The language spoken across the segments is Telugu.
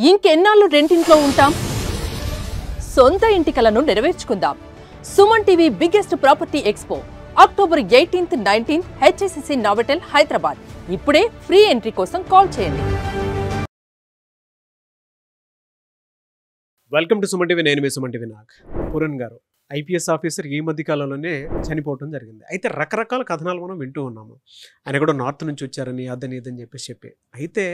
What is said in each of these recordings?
ఇంకెన్నాళ్ళు రెంటింట్లో ఉంటాం? సొంత ఇంటి కలను నెరవేర్చుకుందాం. Suman TV biggest property expo October 18th, 19th HSCC Novotel Hyderabad. ఇప్పుడే ఫ్రీ ఎంట్రీ కోసం కాల్ చేయండి. Welcome to Suman TV. నేను మీ Suman TV Nag. Puran garu IPS officer ఈ మధ్య కాలంలోనే చనిపోవడం జరిగింది. అయితే రకరకాల కథనాలు మనం వింటూ ఉన్నాము. ఆయన కూడా నార్త్ నుంచి వచ్చారని అదని ఇదని చెప్పి అయితే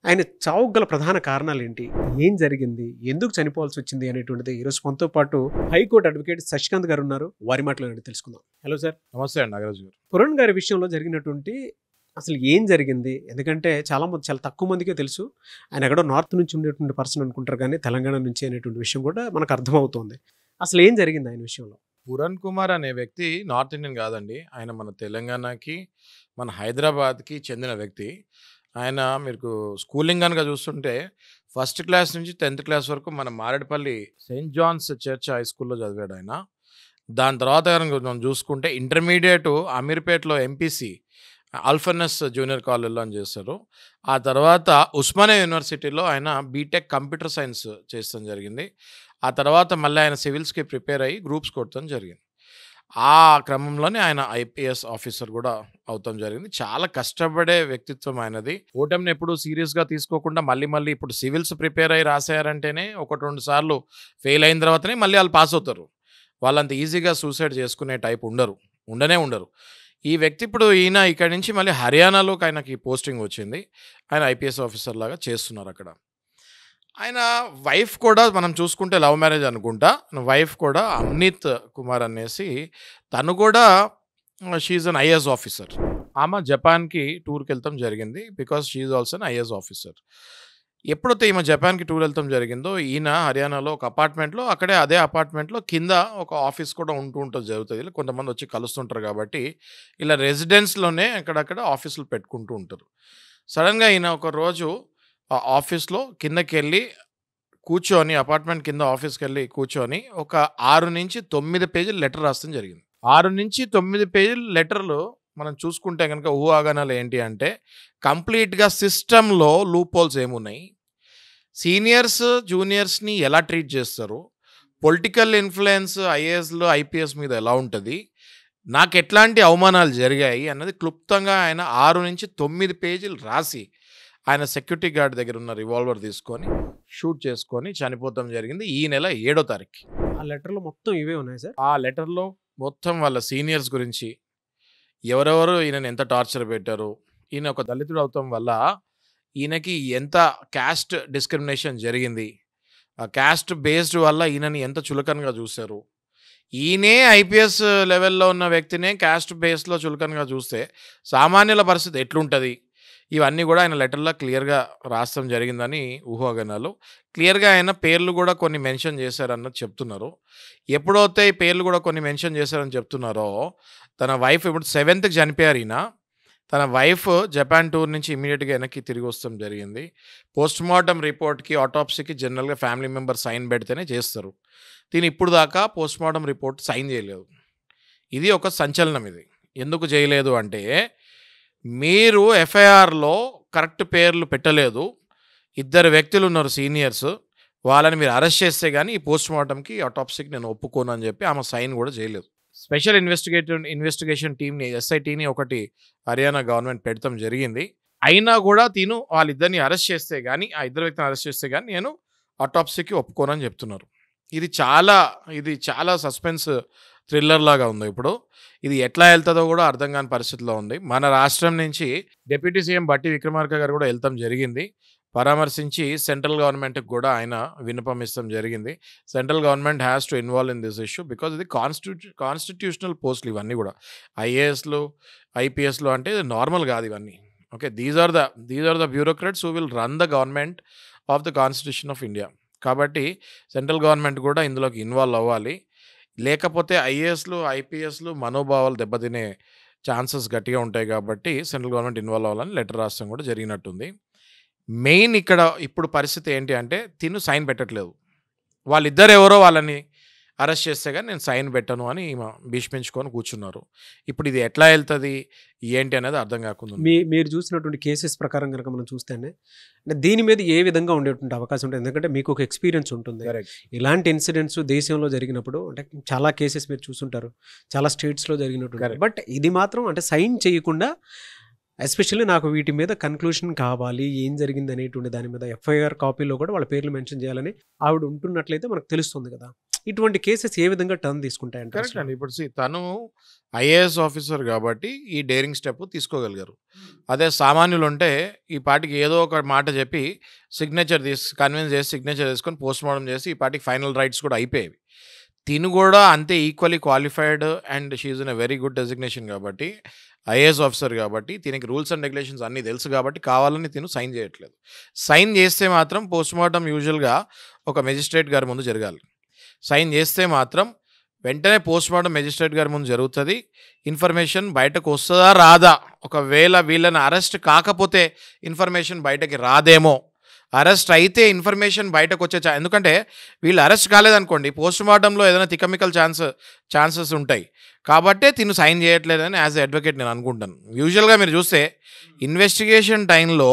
ఆయన చావుకు గల ప్రధాన కారణాలు ఏంటి, ఏం జరిగింది, ఎందుకు చనిపోవాల్సి వచ్చింది అనేటువంటిది ఈరోజు మనతో పాటు హైకోర్టు అడ్వకేట్ శశికాంత్ గారు ఉన్నారు. వారి మాటలు తెలుసుకుందాం. Hello sir. నమస్తే అండి నాగరాజు గారు. పురన్ గారి విషయంలో జరిగినటువంటి అసలు ఏం జరిగింది? ఎందుకంటే చాలా తక్కువ మందికే తెలుసు. ఆయన ఎక్కడో నార్త్ నుంచి ఉండేటువంటి పర్సన్ అనుకుంటారు, కానీ తెలంగాణ నుంచి అనేటువంటి విషయం కూడా మనకు అర్థమవుతుంది. అసలు ఏం జరిగింది ఆయన విషయంలో? పురన్ కుమార్ అనే వ్యక్తి నార్త్ ఇండియన్ కాదండి. ఆయన మన తెలంగాణకి, మన హైదరాబాద్కి చెందిన వ్యక్తి. ఆయన మీకు స్కూలింగ్ కనుక చూస్తుంటే 1st క్లాస్ నుంచి 10th క్లాస్ వరకు మన Marredpally Saint John's church high స్కూల్లో చదివాడు ఆయన. దాని తర్వాత కనుక మనం చూసుకుంటే ఇంటర్మీడియట్ అమీర్పేటలో ఎంపీసీ అల్ఫర్నెస్ జూనియర్ కాలేజ్లో అని చేస్తారు. ఆ తర్వాత ఉస్మానియా యూనివర్సిటీలో ఆయన బీటెక్ కంప్యూటర్ సైన్స్ చేస్తాం జరిగింది. ఆ తర్వాత మళ్ళీ ఆయన సివిల్స్కి ప్రిపేర్ అయ్యి గ్రూప్స్ కొట్టడం జరిగింది. ఆ క్రమంలోనే ఆయన ఐపీఎస్ ఆఫీసర్ కూడా అవుతాం జరిగింది. చాలా కష్టపడే వ్యక్తిత్వం ఆయనది. ఓటమిని ఎప్పుడు సీరియస్గా తీసుకోకుండా మళ్ళీ ఇప్పుడు సివిల్స్ ప్రిపేర్ అయ్యి రాశారంటేనే 1-2 సార్లు ఫెయిల్ అయిన తర్వాతనే మళ్ళీ వాళ్ళు పాస్ అవుతారు. వాళ్ళంత ఈజీగా సూసైడ్ చేసుకునే టైప్ ఉండరు. ఈ వ్యక్తి ఇప్పుడు ఈయన ఇక్కడి నుంచి మళ్ళీ హర్యానాలోకి ఆయనకి పోస్టింగ్ వచ్చింది. ఆయన ఐపీఎస్ ఆఫీసర్ లాగా చేస్తున్నారు అక్కడ. ఆయన వైఫ్ కూడా మనం చూసుకుంటే లవ్ మ్యారేజ్ అనుకుంటా. వైఫ్ కూడా అమ్నీత్ కుమార్ అనేసి, తను కూడా షీఈ్ అన్ ఐఏఎస్ ఆఫీసర్. ఆమె జపాన్కి టూర్కి వెళ్తాం జరిగింది. Because she's also an IAS officer. ఎప్పుడైతే ఈమె జపాన్కి టూర్ వెళ్తాం జరిగిందో, ఈయన హర్యానాలో ఒక అపార్ట్మెంట్లో, అదే అపార్ట్మెంట్లో కింద ఒక ఆఫీస్ కూడా ఉంటుంది జరుగుతుంది. కొంతమంది వచ్చి కలుస్తుంటారు కాబట్టి ఇలా రెసిడెన్స్లోనే అక్కడక్కడ ఆఫీసులు పెట్టుకుంటూ ఉంటారు. సడన్గా ఈయన ఒక రోజు ఆ ఆఫీస్లో కిందకి వెళ్ళి కూర్చొని, అపార్ట్మెంట్ కింద ఆఫీస్కి వెళ్ళి కూర్చొని ఒక 6 నుంచి 9 పేజీలు లెటర్ రాస్తాం జరిగింది. 6 నుంచి 9 పేజీల లెటర్లు మనం చూసుకుంటే కనుక ఊహాగానాలు ఏంటి అంటే, కంప్లీట్గా సిస్టంలో లూప్ హోల్స్ ఏమున్నాయి, సీనియర్స్ జూనియర్స్ని ఎలా ట్రీట్ చేస్తారు, పొలిటికల్ ఇన్ఫ్లుయెన్స్ ఐఏఎస్లో ఐపీఎస్ మీద ఎలా ఉంటుంది, నాకు ఎట్లాంటి అవమానాలు జరిగాయి అన్నది క్లుప్తంగా ఆయన 6 నుంచి 9 పేజీలు రాసి ఆయన సెక్యూరిటీ గార్డ్ దగ్గర ఉన్న రివాల్వర్ తీసుకొని షూట్ చేసుకొని చనిపోతాం జరిగింది ఈ నెల 7వ తారీఖు. ఆ లెటర్లో మొత్తం ఇవే ఉన్నాయి సార్. ఆ లెటర్లో మొత్తం వాళ్ళ సీనియర్స్ గురించి, ఎవరెవరు ఈయనని ఎంత టార్చర్ పెట్టారు, ఈయన ఒక దళితుడు అవటం వల్ల ఈయనకి ఎంత క్యాస్ట్ డిస్క్రిమినేషన్ జరిగింది, ఆ క్యాస్ట్ బేస్డ్ వల్ల ఈయనని ఎంత చులకనగా చూశారు, ఈయనే ఐపీఎస్ లెవెల్లో ఉన్న వ్యక్తినే క్యాస్ట్ బేస్లో చులకనగా చూస్తే సామాన్యుల పరిస్థితి ఎట్లుంటుంది, ఇవన్నీ కూడా ఆయన లెటర్లో క్లియర్గా రాస్తాం జరిగిందని ఊహాగానాలు. క్లియర్గా ఆయన పేర్లు కూడా కొన్ని మెన్షన్ చేశారన్నది చెప్తున్నారు. ఎప్పుడైతే ఈ పేర్లు కూడా కొన్ని మెన్షన్ చేశారని చెప్తున్నారో, తన వైఫ్ ఇప్పుడు 7th చనిపోయారు ఈయన. తన వైఫ్ జపాన్ టూర్ నుంచి ఇమీడియట్గా వెనక్కి తిరిగి వస్తాం జరిగింది. పోస్ట్ మార్టం రిపోర్ట్కి, ఆటోప్సీకి జనరల్గా ఫ్యామిలీ మెంబర్ సైన్ పెడితేనే చేస్తారు. దీని ఇప్పుడు దాకా పోస్ట్ మార్టం రిపోర్ట్ సైన్ చేయలేదు. ఇది ఒక సంచలనం. ఇది ఎందుకు చేయలేదు అంటే, మీరు ఎఫ్ఐఆర్లో కరెక్ట్ పేర్లు పెట్టలేదు, 2 వ్యక్తులు ఉన్నారు సీనియర్స్, వాళ్ళని మీరు అరెస్ట్ చేస్తే కానీ ఈ పోస్ట్ మార్టంకి ఆటోప్సీకి నేను ఒప్పుకోను అని చెప్పి ఆమె సైన్ కూడా చేయలేదు. స్పెషల్ ఇన్వెస్టిగేషన్ టీమ్ని, ఎస్ఐటీని ఒకటి హర్యానా గవర్నమెంట్ పెడతాం జరిగింది. అయినా కూడా వాళ్ళిద్దరిని అరెస్ట్ చేస్తే కానీ, ఆ 2 వ్యక్తిని అరెస్ట్ చేస్తే కానీ నేను ఆటోప్సీకి ఒప్పుకోనని చెప్తున్నారు. ఇది చాలా సస్పెన్స్ థ్రిల్లర్ లాగా ఉంది. ఇప్పుడు ఇది ఎట్లా వెళ్తుందో కూడా అర్థం కాని పరిస్థితిలో ఉంది. మన రాష్ట్రం నుంచి డిప్యూటీ సీఎం బట్టి విక్రమార్క గారు కూడా వెళ్తాం జరిగింది. పరామర్శించి సెంట్రల్ గవర్నమెంట్కి కూడా ఆయన విన్నపం ఇస్తాం జరిగింది. Central government has to involve in this issue because ఇది కాన్స్టిట్యూషనల్ పోస్టులు ఇవన్నీ కూడా. ఐఏఎస్లు ఐపీఎస్లు అంటే నార్మల్ కాదు ఇవన్నీ. Okay, these are the bureaucrats who will run the government of the constitution of India. కాబట్టి సెంట్రల్ గవర్నమెంట్ కూడా ఇందులోకి ఇన్వాల్వ్ అవ్వాలి. లేకపోతే ఐఏఎస్లు ఐపీఎస్లు మనోభావాలు దెబ్బతినే ఛాన్సెస్ గట్టిగా ఉంటాయి. కాబట్టి సెంట్రల్ గవర్నమెంట్ ఇన్వాల్వ్ అవ్వాలని లెటర్ రాష్ట్రం కూడా జరిగినట్టుంది. మెయిన్ ఇక్కడ ఇప్పుడు పరిస్థితి ఏంటి అంటే, సైన్ పెట్టట్లేదు. వాళ్ళిద్దరు ఎవరో వాళ్ళని అరెస్ట్ చేస్తే కానీ నేను సైన్ పెట్టను అని భీష్మించుకొని కూర్చున్నారు. ఇప్పుడు ఇది ఎట్లా వెళ్తుంది ఏంటి అనేది అర్థం కాకుండా మీరు చూసినటువంటి కేసెస్ ప్రకారం కనుక మనం చూస్తేనే దీని మీద ఏ విధంగా ఉండేటువంటి అవకాశం ఉంటుంది? ఎందుకంటే మీకు ఒక ఎక్స్పీరియన్స్ ఉంటుంది. ఇలాంటి ఇన్సిడెంట్స్ దేశంలో జరిగినప్పుడు అంటే చాలా కేసెస్ మీరు చూసుంటారు, చాలా స్టేట్స్లో జరిగినట్టు. బట్ ఇది మాత్రం అంటే సైన్ చేయకుండా, ఎస్పెషల్లీ నాకు వీటి మీద కన్క్లూషన్ కావాలి, ఏం జరిగింది అనేటువంటి దాని మీద ఎఫ్ఐఆర్ కాపీలో కూడా వాళ్ళ పేర్లు మెన్షన్ చేయాలని ఆవిడ ఉంటున్నట్లయితే మనకు తెలుస్తుంది కదా. ఇటువంటి కేసెస్ ఏ విధంగా టర్న్ తీసుకుంటాయంటే? కరెక్ట్ అండి. ఇప్పుడు తను ఐఏఎస్ ఆఫీసర్ కాబట్టి ఈ డేరింగ్ స్టెప్ తీసుకోగలిగారు. అదే సామాన్యులు ఉంటే ఈ పాటికి ఏదో ఒక మాట చెప్పి కన్విన్స్ చేసి సిగ్నేచర్ తీసుకొని పోస్ట్ మార్టం చేసి ఈ పాటికి ఫైనల్ రైట్స్ కూడా అయిపోయేవి. తిను కూడా అంతే equally qualified and she in a very good designation కాబట్టి, ఐఏఎస్ ఆఫీసర్ కాబట్టి, దీనికి రూల్స్ అండ్ రెగ్యులేషన్స్ అన్నీ తెలుసు కాబట్టి కావాలని తిను సైన్ చేయట్లేదు. సైన్ చేస్తే మాత్రం పోస్ట్ మార్టం యూజువల్గా ఒక మెజిస్ట్రేట్ గారి ముందు జరగాలి. సైన్ చేస్తే మాత్రం వెంటనే పోస్ట్ మార్టం మెజిస్ట్రేట్ గారి ముందు జరుగుతుంది. ఇన్ఫర్మేషన్ బయటకు వస్తుందా రాదా, ఒకవేళ వీళ్ళని అరెస్ట్ కాకపోతే ఇన్ఫర్మేషన్ బయటకి రాదేమో, అరెస్ట్ అయితే ఇన్ఫర్మేషన్ బయటకు వచ్చే ఎందుకంటే వీళ్ళు అరెస్ట్ కాలేదనుకోండి పోస్ట్ మార్టంలో ఏదైనా తికమికల్ ఛాన్సెస్ ఉంటాయి. కాబట్టే తిను సైన్ చేయట్లేదని యాజ్ ఎ అడ్వకేట్ నేను అనుకుంటాను. యూజువల్గా మీరు చూస్తే ఇన్వెస్టిగేషన్ టైంలో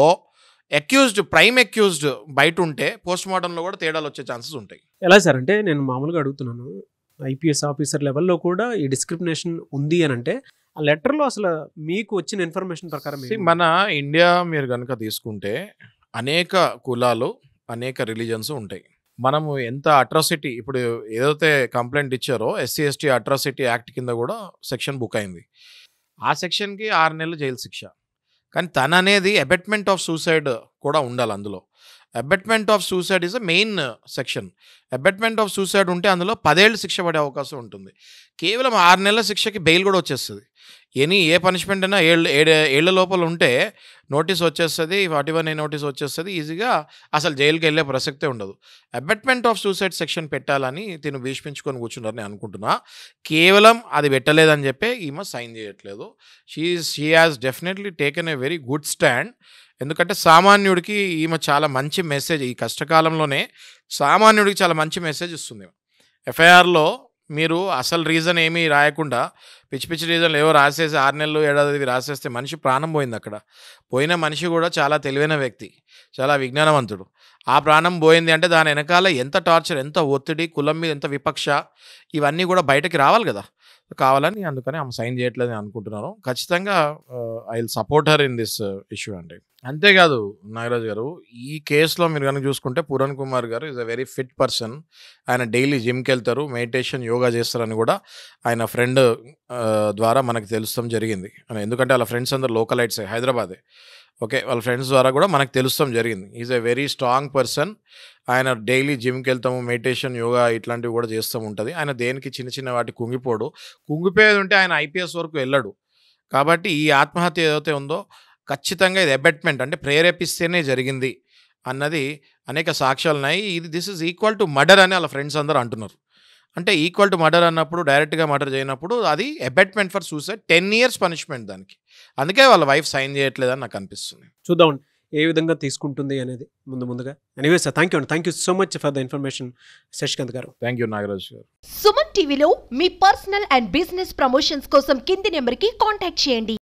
ప్రైమ్ అక్యూజ్డ్ బయట ఉంటే పోస్ట్ మార్టంలో కూడా తేడాలు వచ్చే ఛాన్సెస్ ఉంటాయి. ఎలా సార్ అంటే నేను మామూలుగా అడుగుతున్నాను, ఐపీఎస్ ఆఫీసర్ లెవెల్లో కూడా ఈ డిస్క్రిమినేషన్ ఉంది అని అంటే ఆ లెటర్లో అసలు మీకు వచ్చిన ఇన్ఫర్మేషన్ ప్రకారం మన ఇండియా మీరు కనుక తీసుకుంటే అనేక కులాలు, అనేక రిలీజన్స్ ఉంటాయి. మనము ఎంత అట్రాసిటీ, ఇప్పుడు ఏదైతే కంప్లైంట్ ఇచ్చారో SC/ST అట్రాసిటీ యాక్ట్ కింద కూడా సెక్షన్ బుక్ అయింది. ఆ సెక్షన్కి 6 నెలలు జైలు శిక్ష. కానీ తన అనేది అబెట్మెంట్ ఆఫ్ సూసైడ్ కూడా ఉండాలి అందులో. Abetment of suicide is a main section. Abetment of suicide ఉంటే అందులో 10 ఏళ్ళు శిక్ష పడే అవకాశం ఉంటుంది. కేవలం 6 నెలల శిక్షకి బెయిల్ కూడా వచ్చేస్తుంది. ఏ పనిష్మెంట్ అయినా 7 ఏళ్ల లోపల ఉంటే నోటీస్ వచ్చేస్తుంది, 41A నోటీస్ వచ్చేస్తుంది, ఈజీగా అసలు జైలుకి వెళ్ళే ప్రసక్తే ఉండదు. అబెట్మెంట్ ఆఫ్ సూసైడ్ సెక్షన్ పెట్టాలని తిను భీష్మించుకొని కూర్చున్నారని అనుకుంటున్నా. కేవలం అది పెట్టలేదని చెప్పి ఈమె సైన్ చేయట్లేదు. She has definitely taken a very good stand. ఎందుకంటే సామాన్యుడికి ఈమె చాలా మంచి మెసేజ్, ఈ కష్టకాలంలోనే సామాన్యుడికి చాలా మంచి మెసేజ్ ఇస్తుంది. ఎఫ్ఐఆర్లో మీరు అసలు రీజన్ ఏమీ రాయకుండా పిచ్చి పిచ్చి రీజన్లు ఏవో రాసేసి 6 నెలలు ఏడాది రాసేస్తే మనిషి ప్రాణం పోయింది. అక్కడ పోయిన మనిషి కూడా చాలా తెలివైన వ్యక్తి, చాలా విజ్ఞానవంతుడు. ఆ ప్రాణం పోయింది అంటే దాని వెనకాల ఎంత టార్చర్, ఎంత ఒత్తిడి, కులం మీద ఎంత విపక్ష, ఇవన్నీ కూడా బయటకి రావాలి కదా. కావాలని అందుకని ఆమె సైన్ చేయట్లేదని అనుకుంటున్నాను. ఖచ్చితంగా I will support her in this issue అండి. అంతేకాదు నాగరాజు గారు, ఈ కేసులో మీరు కనుక చూసుకుంటే పూరన్ కుమార్ గారు is a very fit person. ఆయన డైలీ జిమ్కి వెళ్తారు, మెడిటేషన్, యోగా చేస్తారని కూడా ఆయన ఫ్రెండ్ ద్వారా మనకు తెలుస్తాం జరిగింది. ఎందుకంటే వాళ్ళ ఫ్రెండ్స్ అందరు లోకలైట్సే, హైదరాబాదే. ఓకే, వాళ్ళ ఫ్రెండ్స్ ద్వారా కూడా మనకు తెలుస్తాం జరిగింది. Is a very strong person. ఆయన డైలీ జిమ్కి వెళ్తాము, మెడిటేషన్, యోగా ఇట్లాంటివి కూడా చేస్తూ ఉంటుంది. ఆయన దేనికి చిన్న చిన్న వాటి కుంగిపోయేది ఉంటే ఆయన ఐపీఎస్ వరకు వెళ్ళడు. కాబట్టి ఈ ఆత్మహత్య ఏదైతే ఉందో ఖచ్చితంగా ఇది అబెట్మెంట్, అంటే ప్రేరేపిస్తేనే జరిగింది అన్నది అనేక సాక్ష్యాలు ఉన్నాయి. This is equal to murder అని వాళ్ళ ఫ్రెండ్స్ అందరూ అంటున్నారు. అంటే ఈక్వల్ టు మర్డర్ అన్నప్పుడు, డైరెక్ట్గా మర్డర్ చేయనప్పుడు అది abetment for suicide, 10 years punishment దానికి. అందుకే వాళ్ళ వైఫ్ సైన్ చేయట్లేదని నాకు అనిపిస్తుంది. చూద్దాం ఏ విధంగా తీసుకుంటుంది అనేది ముందుగా. Anyway sir, thank you so much for the information Shashikant garu. Thank you Nagaraj garu. Suman టీవీలో మీ పర్సనల్ అండ్ బిజినెస్ ప్రమోషన్స్ కోసం కింది నెంబర్కి కాంటాక్ట్ చేయండి.